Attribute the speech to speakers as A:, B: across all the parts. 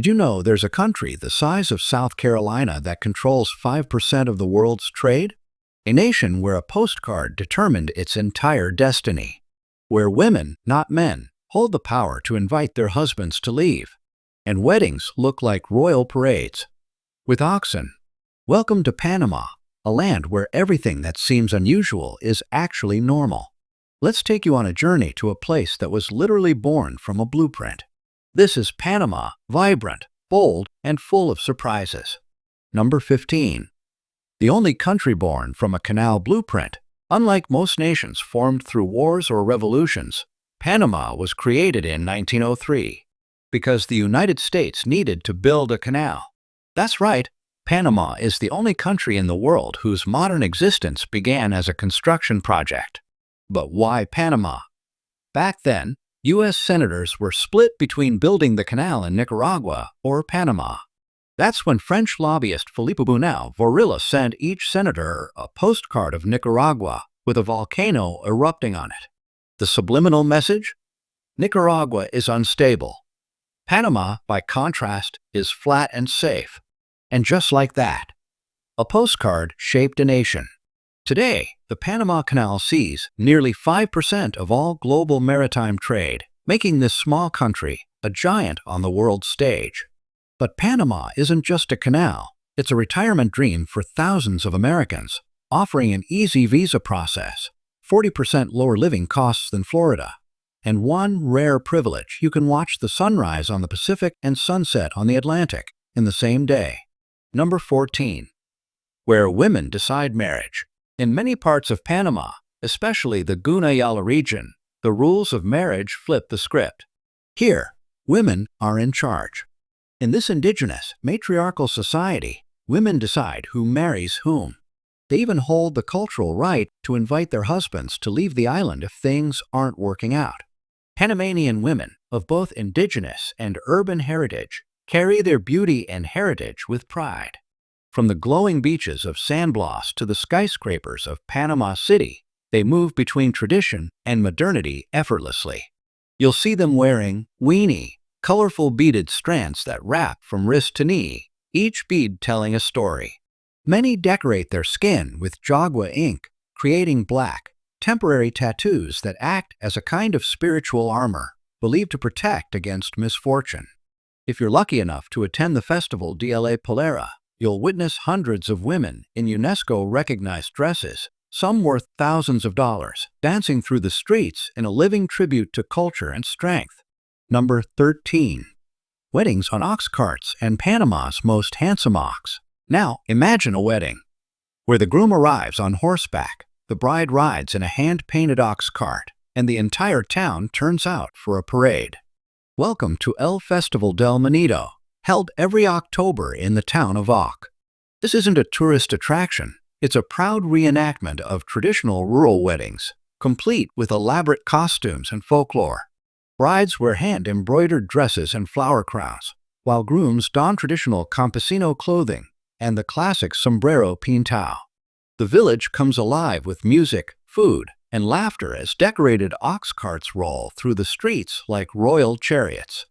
A: Did you know there's a country the size of South Carolina that controls 5% of the world's trade? A nation where a postcard determined its entire destiny. Where women, not men, hold the power to invite their husbands to leave. And weddings look like royal parades. With oxen. Welcome to Panama, a land where everything that seems unusual is actually normal. Let's take you on a journey to a place that was literally born from a blueprint. This is Panama, vibrant, bold, and full of surprises. Number 15. The only country born from a canal blueprint. Unlike most nations formed through wars or revolutions, Panama was created in 1903 because the United States needed to build a canal. That's right, Panama is the only country in the world whose modern existence began as a construction project. But why Panama? Back then, U.S. senators were split between building the canal in Nicaragua or Panama. That's when French lobbyist Philippe Vorilla sent each senator a postcard of Nicaragua with a volcano erupting on it. The subliminal message? Nicaragua is unstable. Panama, by contrast, is flat and safe. And just like that, a postcard shaped a nation. Today, the Panama Canal sees nearly 5% of all global maritime trade, making this small country a giant on the world stage. But Panama isn't just a canal, it's a retirement dream for thousands of Americans, offering an easy visa process, 40% lower living costs than Florida, and one rare privilege: you can watch the sunrise on the Pacific and sunset on the Atlantic in the same day. Number 14. Where women decide marriage. In many parts of Panama, especially the Gunayala region, the rules of marriage flip the script. Here, women are in charge. In this indigenous, matriarchal society, women decide who marries whom. They even hold the cultural right to invite their husbands to leave the island if things aren't working out. Panamanian women of both indigenous and urban heritage carry their beauty and heritage with pride. From the glowing beaches of San Blas to the skyscrapers of Panama City, they move between tradition and modernity effortlessly. You'll see them wearing weenie, colorful beaded strands that wrap from wrist to knee, each bead telling a story. Many decorate their skin with jagua ink, creating black, temporary tattoos that act as a kind of spiritual armor, believed to protect against misfortune. If you're lucky enough to attend the festival de la Polera, you'll witness hundreds of women in UNESCO-recognized dresses, some worth thousands of dollars, dancing through the streets in a living tribute to culture and strength. Number 13. Weddings on ox carts and Panama's most handsome ox. Now, imagine a wedding where the groom arrives on horseback, the bride rides in a hand-painted ox cart, and the entire town turns out for a parade. Welcome to El Festival del Manito, held every October in the town of Oc. This isn't a tourist attraction, it's a proud reenactment of traditional rural weddings, complete with elaborate costumes and folklore. Brides wear hand-embroidered dresses and flower crowns, while grooms don traditional campesino clothing and the classic sombrero pintao. The village comes alive with music, food, and laughter as decorated ox carts roll through the streets like royal chariots.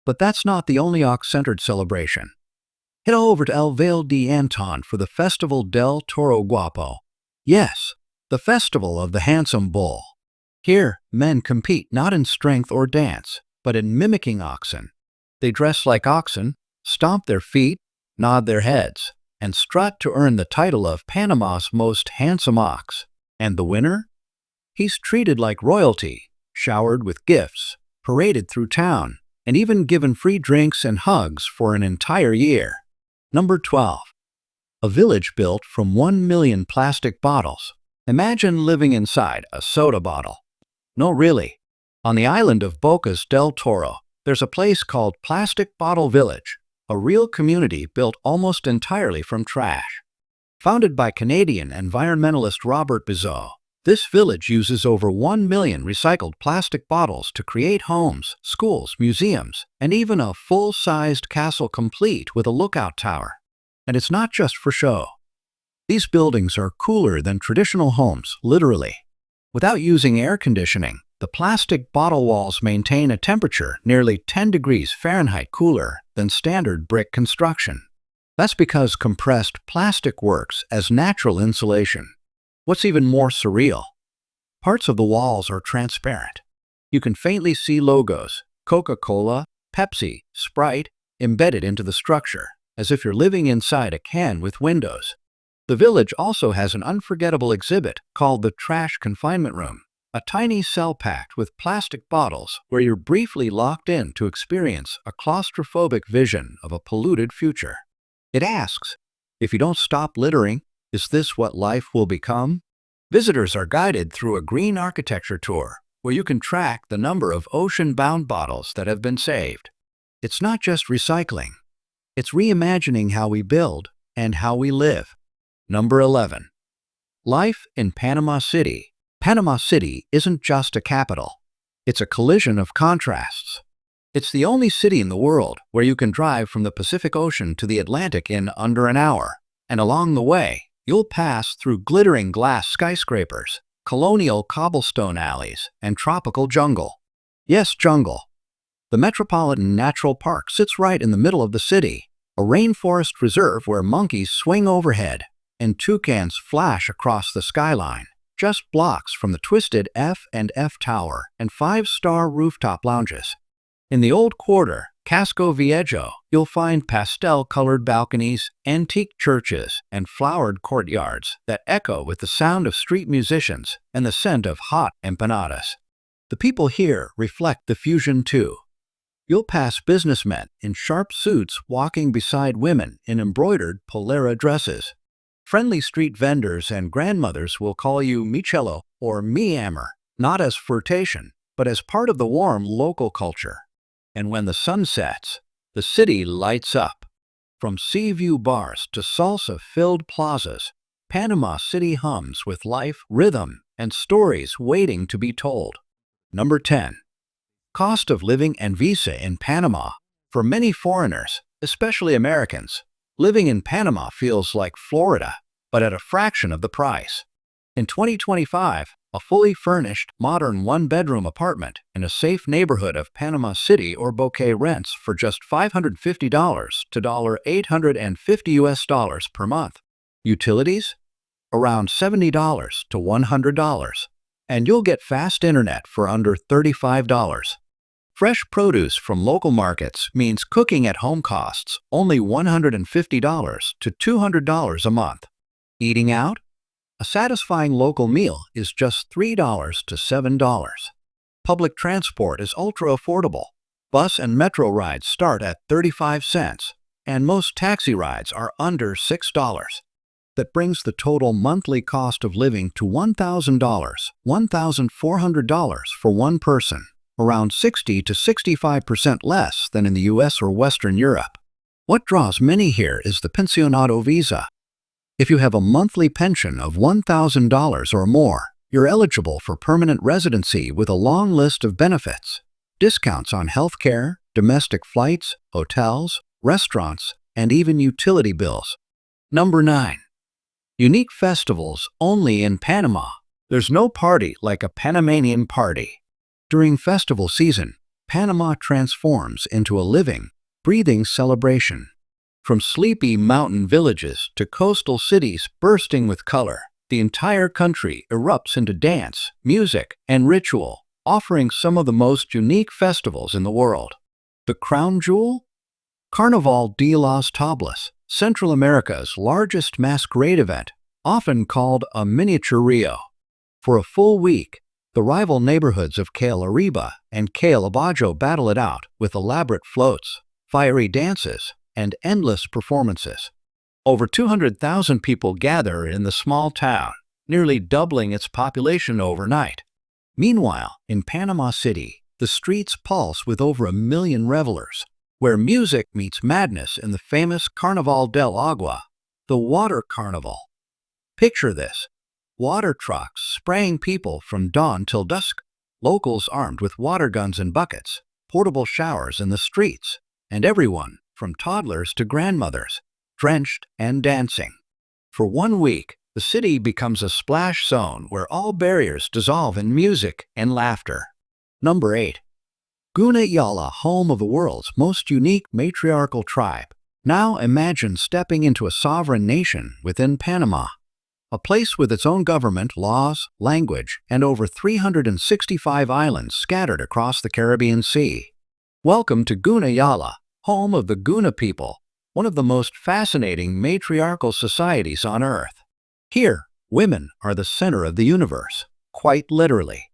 A: But that's not the only ox-centered celebration. Head over to El Valle de Anton for the Festival del Toro Guapo. Yes, the festival of the handsome bull. Here, men compete not in strength or dance, but in mimicking oxen. They dress like oxen, stomp their feet, nod their heads, and strut to earn the title of Panama's most handsome ox. And the winner? He's treated like royalty, showered with gifts, paraded through town, and even given free drinks and hugs for an entire year. Number 12. A village built from 1 million plastic bottles. Imagine living inside a soda bottle. No, really. On the island of Bocas del Toro, there's a place called Plastic Bottle Village, a real community built almost entirely from trash. Founded by Canadian environmentalist Robert Bizot, this village uses over 1 million recycled plastic bottles to create homes, schools, museums, and even a full-sized castle complete with a lookout tower. And it's not just for show. These buildings are cooler than traditional homes, literally. Without using air conditioning, The plastic bottle walls maintain a temperature nearly 10 degrees Fahrenheit cooler than standard brick construction. That's because compressed plastic works as natural insulation. What's even more surreal? Parts of the walls are transparent. You can faintly see logos, Coca-Cola, Pepsi, Sprite, embedded into the structure, as if you're living inside a can with windows. The village also has an unforgettable exhibit called the Trash Confinement Room, a tiny cell packed with plastic bottles where you're briefly locked in to experience a claustrophobic vision of a polluted future. It asks, if you don't stop littering, is this what life will become? Visitors are guided through a green architecture tour where you can track the number of ocean-bound bottles that have been saved. It's not just recycling. It's reimagining how we build and how we live. Number 11. Life in Panama City. Panama City isn't just a capital. It's a collision of contrasts. It's the only city in the world where you can drive from the Pacific Ocean to the Atlantic in under an hour, and along the way, you'll pass through glittering glass skyscrapers, colonial cobblestone alleys, and tropical jungle. Yes, jungle. The Metropolitan Natural Park sits right in the middle of the city, a rainforest reserve where monkeys swing overhead and toucans flash across the skyline, just blocks from the twisted F&F Tower and five-star rooftop lounges. In the old quarter, Casco Viejo, you'll find pastel-colored balconies, antique churches, and flowered courtyards that echo with the sound of street musicians and the scent of hot empanadas. The people here reflect the fusion too. You'll pass businessmen in sharp suits walking beside women in embroidered polera dresses. Friendly street vendors and grandmothers will call you Michelo or Mi Amor, not as flirtation, but as part of the warm local culture. And when the sun sets, the city lights up. From sea view bars to salsa-filled plazas, Panama City hums with life, rhythm, and stories waiting to be told. Number 10. Cost of living and visa in Panama. For many foreigners, especially Americans, living in Panama feels like Florida, but at a fraction of the price. In 2025, a fully furnished, modern one-bedroom apartment in a safe neighborhood of Panama City or Boquete rents for just $550 to $850 per month. Utilities? Around $70 to $100. And you'll get fast internet for under $35. Fresh produce from local markets means cooking at home costs only $150 to $200 a month. Eating out? A satisfying local meal is just $3 to $7. Public transport is ultra affordable. Bus and metro rides start at 35 cents, and most taxi rides are under $6. That brings the total monthly cost of living to $1,000, $1,400 for one person, around 60 to 65% less than in the US or Western Europe. What draws many here is the pensionado visa. If you have a monthly pension of $1,000 or more, you're eligible for permanent residency with a long list of benefits. Discounts on healthcare, domestic flights, hotels, restaurants, and even utility bills. Number 9. Unique festivals only in Panama. There's no party like a Panamanian party. During festival season, Panama transforms into a living, breathing celebration. From sleepy mountain villages to coastal cities bursting with color, the entire country erupts into dance, music, and ritual, offering some of the most unique festivals in the world. The crown jewel? Carnaval de las Tablas, Central America's largest masquerade event, often called a miniature Rio. For a full week, the rival neighborhoods of Calle Arriba and Calle Abajo battle it out with elaborate floats, fiery dances, and endless performances. Over 200,000 people gather in the small town, nearly doubling its population overnight. Meanwhile, in Panama City, the streets pulse with over 1 million revelers, where music meets madness in the famous Carnaval del Agua, the water carnival. Picture this: water trucks spraying people from dawn till dusk, locals armed with water guns and buckets, portable showers in the streets, and everyone, from toddlers to grandmothers, drenched and dancing. For 1 week, The city becomes a splash zone where all barriers dissolve in music and laughter. Number 8. Gunayala, home of the world's most unique matriarchal tribe. Now imagine stepping into a sovereign nation within Panama, a place with its own government, laws, language, and over 365 islands scattered across the Caribbean Sea. Welcome to Gunayala, home of the Guna people, one of the most fascinating matriarchal societies on Earth. Here, women are the center of the universe, quite literally.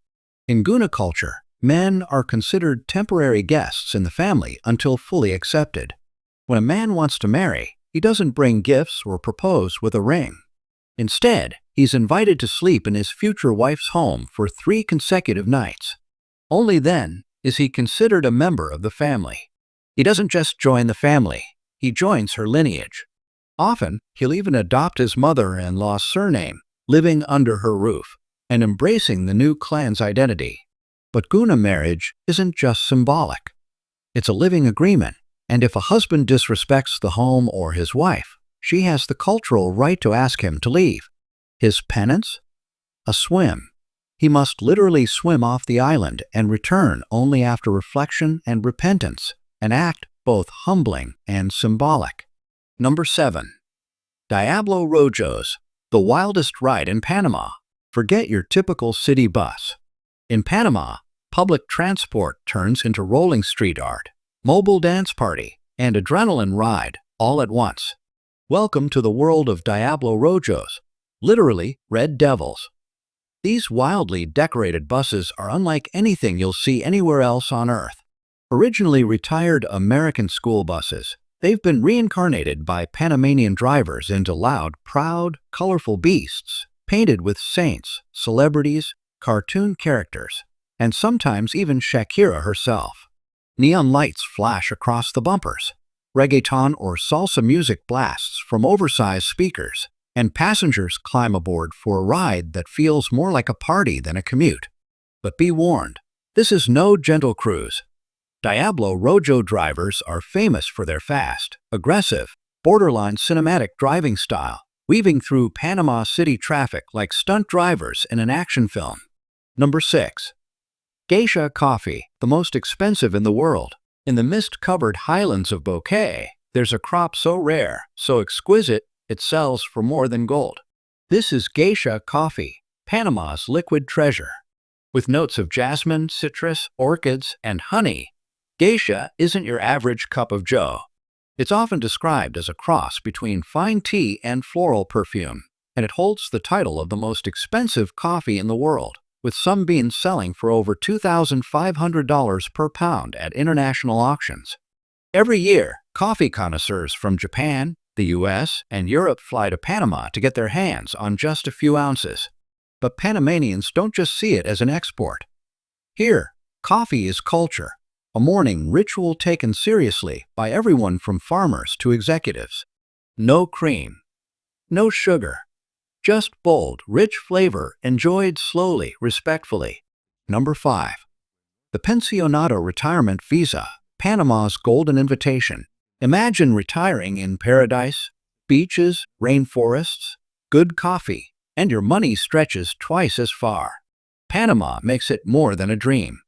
A: In Guna culture, men are considered temporary guests in the family until fully accepted. When a man wants to marry, he doesn't bring gifts or propose with a ring. Instead, he's invited to sleep in his future wife's home for 3 consecutive nights. Only then is he considered a member of the family. He doesn't just join the family, he joins her lineage. Often, he'll even adopt his mother-in-law's surname, living under her roof, and embracing the new clan's identity. But Guna marriage isn't just symbolic. It's a living agreement, and if a husband disrespects the home or his wife, she has the cultural right to ask him to leave. His penance? A swim. He must literally swim off the island and return only after reflection and repentance, an act both humbling and symbolic. Number 7. Diablo Rojos, the wildest ride in Panama. Forget your typical city bus. In Panama, public transport turns into rolling street art, mobile dance party, and adrenaline ride all at once. Welcome to the world of Diablo Rojos, literally red devils. These wildly decorated buses are unlike anything you'll see anywhere else on Earth. Originally retired American school buses, they've been reincarnated by Panamanian drivers into loud, proud, colorful beasts, painted with saints, celebrities, cartoon characters, and sometimes even Shakira herself. Neon lights flash across the bumpers. Reggaeton or salsa music blasts from oversized speakers, and passengers climb aboard for a ride that feels more like a party than a commute. But be warned, this is no gentle cruise. Diablo Rojo drivers are famous for their fast, aggressive, borderline cinematic driving style, weaving through Panama City traffic like stunt drivers in an action film. Number 6. Geisha coffee, the most expensive in the world. In the mist-covered highlands of Bouquet, there's a crop so rare, so exquisite, it sells for more than gold. This is geisha coffee, Panama's liquid treasure. With notes of jasmine, citrus, orchids, and honey, geisha isn't your average cup of joe. It's often described as a cross between fine tea and floral perfume, and it holds the title of the most expensive coffee in the world, with some beans selling for over $2,500 per pound at international auctions. Every year, coffee connoisseurs from Japan, the US, and Europe fly to Panama to get their hands on just a few ounces. But Panamanians don't just see it as an export. Here, coffee is culture, a morning ritual taken seriously by everyone from farmers to executives. No cream, no sugar, just bold, rich flavor enjoyed slowly, respectfully. Number 5. The Pensionado Retirement Visa, Panama's golden invitation. Imagine retiring in paradise, beaches, rainforests, good coffee, and your money stretches twice as far. Panama makes it more than a dream.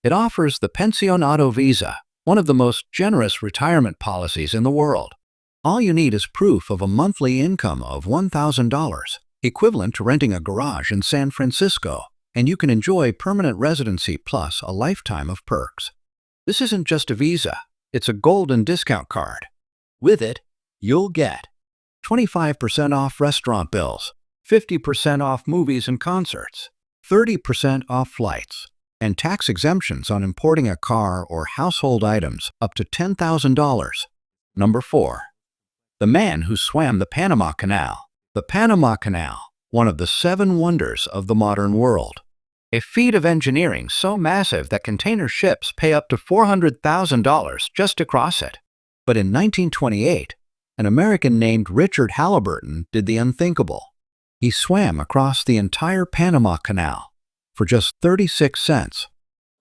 A: It offers the Pensionado Visa, one of the most generous retirement policies in the world. All you need is proof of a monthly income of $1,000, equivalent to renting a garage in San Francisco, and you can enjoy permanent residency plus a lifetime of perks. This isn't just a visa, it's a golden discount card. With it, you'll get 25% off restaurant bills, 50% off movies and concerts, 30% off flights, and tax exemptions on importing a car or household items up to $10,000. Number 4. The man who swam the Panama Canal. The Panama Canal, one of the 7 wonders of the modern world. A feat of engineering so massive that container ships pay up to $400,000 just to cross it. But in 1928, an American named Richard Halliburton did the unthinkable. He swam across the entire Panama Canal for just 36 cents.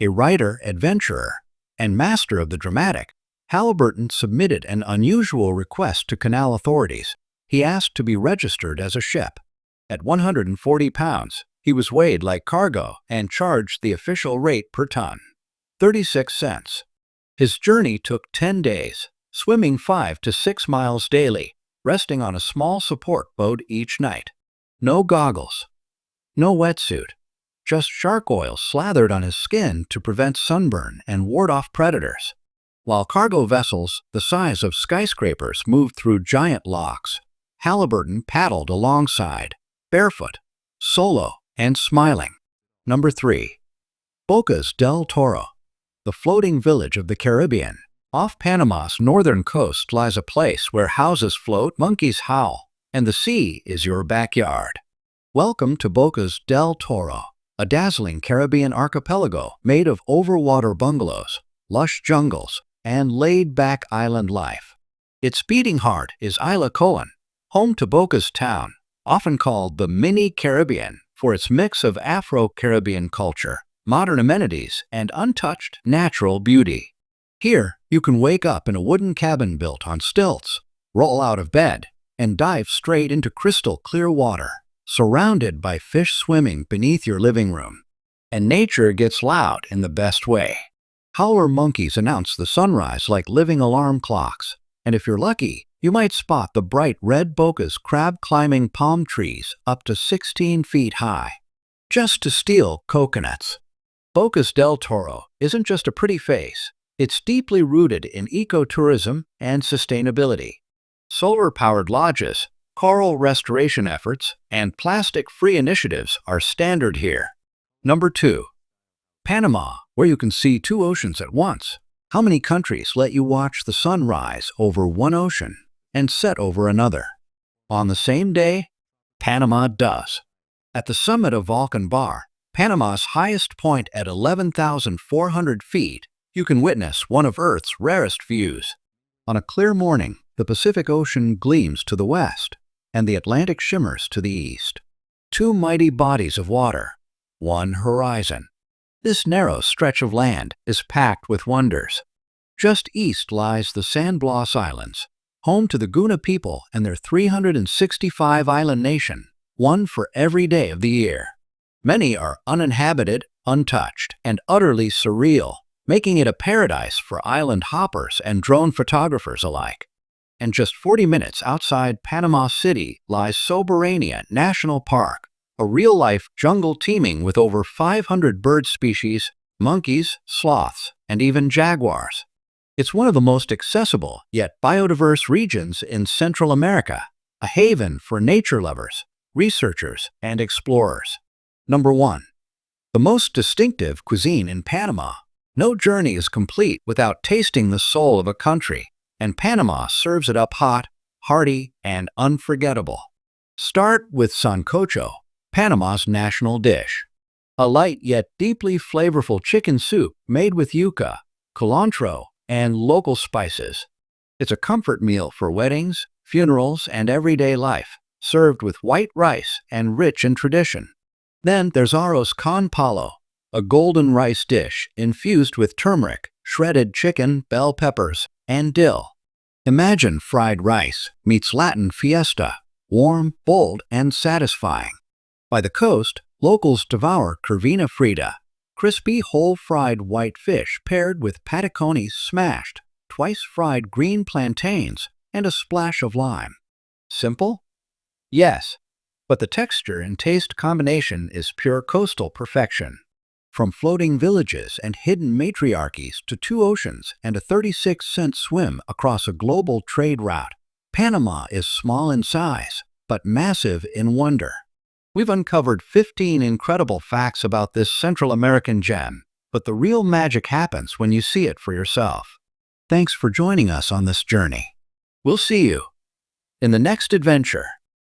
A: A writer, adventurer, and master of the dramatic, Halliburton submitted an unusual request to canal authorities. He asked to be registered as a ship. At 140 pounds, he was weighed like cargo and charged the official rate per ton, 36 cents. His journey took 10 days, swimming 5 to 6 miles daily, resting on a small support boat each night. No goggles, no wetsuit, just shark oil slathered on his skin to prevent sunburn and ward off predators. While cargo vessels the size of skyscrapers moved through giant locks, Halliburton paddled alongside, barefoot, solo, and smiling. Number 3. Bocas del Toro, the floating village of the Caribbean. Off Panama's northern coast lies a place where houses float, monkeys howl, and the sea is your backyard. Welcome to Bocas del Toro, a dazzling Caribbean archipelago made of overwater bungalows, lush jungles, and laid-back island life. Its beating heart is Isla Coan, home to Bocas Town, often called the Mini Caribbean for its mix of Afro-Caribbean culture, modern amenities, and untouched natural beauty. Here, you can wake up in a wooden cabin built on stilts, roll out of bed, and dive straight into crystal-clear water, surrounded by fish swimming beneath your living room. And nature gets loud in the best way. Howler monkeys announce the sunrise like living alarm clocks, and if you're lucky, you might spot the bright red Bocas crab climbing palm trees up to 16 feet high, just to steal coconuts. Bocas del Toro isn't just a pretty face, it's deeply rooted in ecotourism and sustainability. Solar-powered lodges, coral restoration efforts, and plastic-free initiatives are standard here. Number 2. Panama, where you can see 2 oceans at once. How many countries let you watch the sun rise over one ocean and set over another? On the same day, Panama does. At the summit of Vulcan Bar, Panama's highest point at 11,400 feet, you can witness one of Earth's rarest views. On a clear morning, the Pacific Ocean gleams to the west, and the Atlantic shimmers to the east. 2 mighty bodies of water, one horizon. This narrow stretch of land is packed with wonders. Just east lies the San Blas Islands, home to the Guna people and their 365-island nation, one for every day of the year. Many are uninhabited, untouched, and utterly surreal, making it a paradise for island hoppers and drone photographers alike. And just 40 minutes outside Panama City lies Soberania National Park, a real-life jungle teeming with over 500 bird species, monkeys, sloths, and even jaguars. It's one of the most accessible yet biodiverse regions in Central America, a haven for nature lovers, researchers, and explorers. Number 1. The most distinctive cuisine in Panama. No journey is complete without tasting the soul of a country, and Panama serves it up hot, hearty, and unforgettable. Start with sancocho, Panama's national dish. A light yet deeply flavorful chicken soup made with yuca, culantro, and local spices. It's a comfort meal for weddings, funerals, and everyday life, served with white rice and rich in tradition. Then there's arroz con palo, a golden rice dish infused with turmeric, shredded chicken, bell peppers, and dill. Imagine fried rice meets Latin fiesta, warm, bold, and satisfying. By the coast, locals devour curvina frita, crispy whole fried white fish paired with patacones smashed, twice-fried green plantains, and a splash of lime. Simple? Yes, but the texture and taste combination is pure coastal perfection. From floating villages and hidden matriarchies to 2 oceans and a 36-cent swim across a global trade route, Panama is small in size, but massive in wonder. We've uncovered 15 incredible facts about this Central American gem, but the real magic happens when you see it for yourself. Thanks for joining us on this journey. We'll see you in the next adventure.